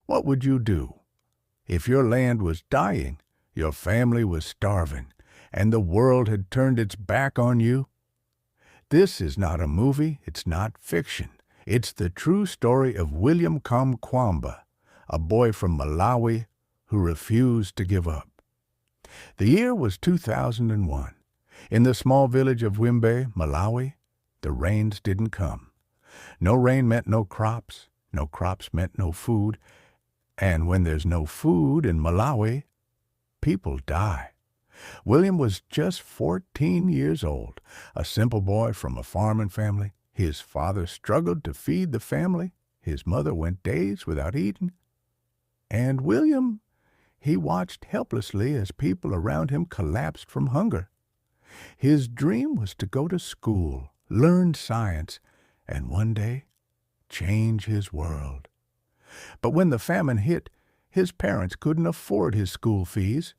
What would you do if your land was dying, your family was starving, and the world had turned its back on you? This is not a movie, it's not fiction. It's the true story of William Kamkwamba, a boy from Malawi who refused to give up. The year was 2001. In the small village of Windmill, Malawi, the rains didn't come. No rain meant no crops meant no food, and when there's no food in Malawi, people die. William was just 14 years old, a simple boy from a farming family. His father struggled to feed the family. His mother went days without eating. And William, he watched helplessly as people around him collapsed from hunger. His dream was to go to school, learn science, and one day change his world. But when the famine hit, his parents couldn't afford his school fees.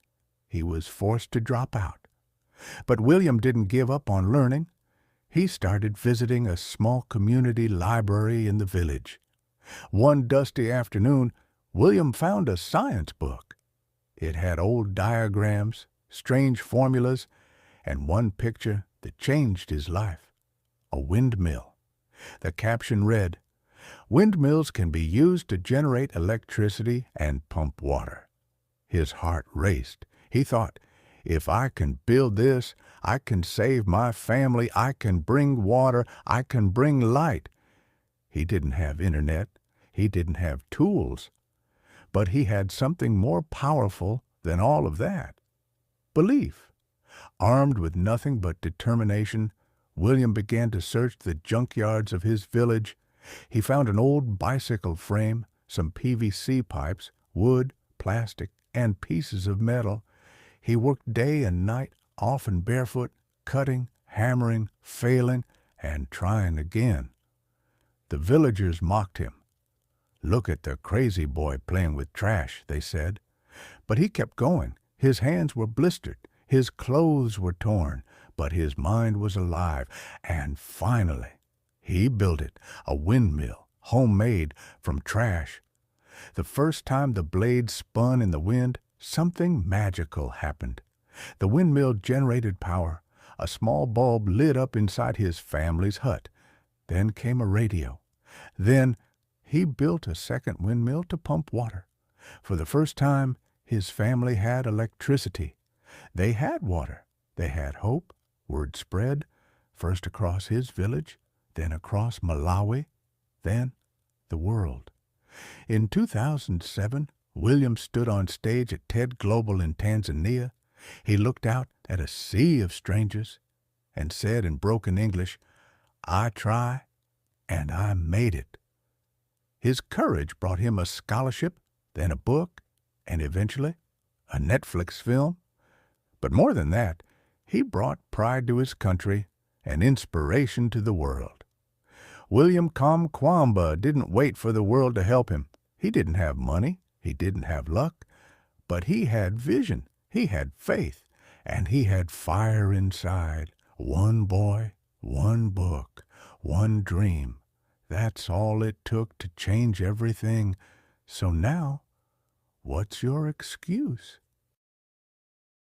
He was forced to drop out. But William didn't give up on learning. He started visiting a small community library in the village. One dusty afternoon, William found a science book. It had old diagrams, strange formulas, and one picture that changed his life: a windmill. The caption read, "Windmills can be used to generate electricity and pump water." His heart raced. He thought, if I can build this, I can save my family, I can bring water, I can bring light. He didn't have internet, he didn't have tools, but he had something more powerful than all of that: belief. Armed with nothing but determination, William began to search the junkyards of his village. He found an old bicycle frame, some PVC pipes, wood, plastic, and pieces of metal. He worked day and night, often barefoot, cutting, hammering, failing, and trying again. The villagers mocked him. "Look at the crazy boy playing with trash," they said. But he kept going. His hands were blistered, his clothes were torn, but his mind was alive. And finally, he built it, a windmill, homemade from trash. The first time the blade spun in the wind, something magical happened. The windmill generated power. A small bulb lit up inside his family's hut. Then came a radio. Then he built a second windmill to pump water. For the first time, his family had electricity. They had water. They had hope. Word spread, first across his village, then across Malawi, then the world. In 2007, William stood on stage at TED Global in Tanzania. He looked out at a sea of strangers and said in broken English, "I try, and I made it." His courage brought him a scholarship, then a book, and eventually a Netflix film. But more than that, he brought pride to his country and inspiration to the world. William Kamkwamba didn't wait for the world to help him. He didn't have money, he didn't have luck, but he had vision, he had faith, and he had fire inside. One boy, one book, one dream. That's all it took to change everything. So now, what's your excuse?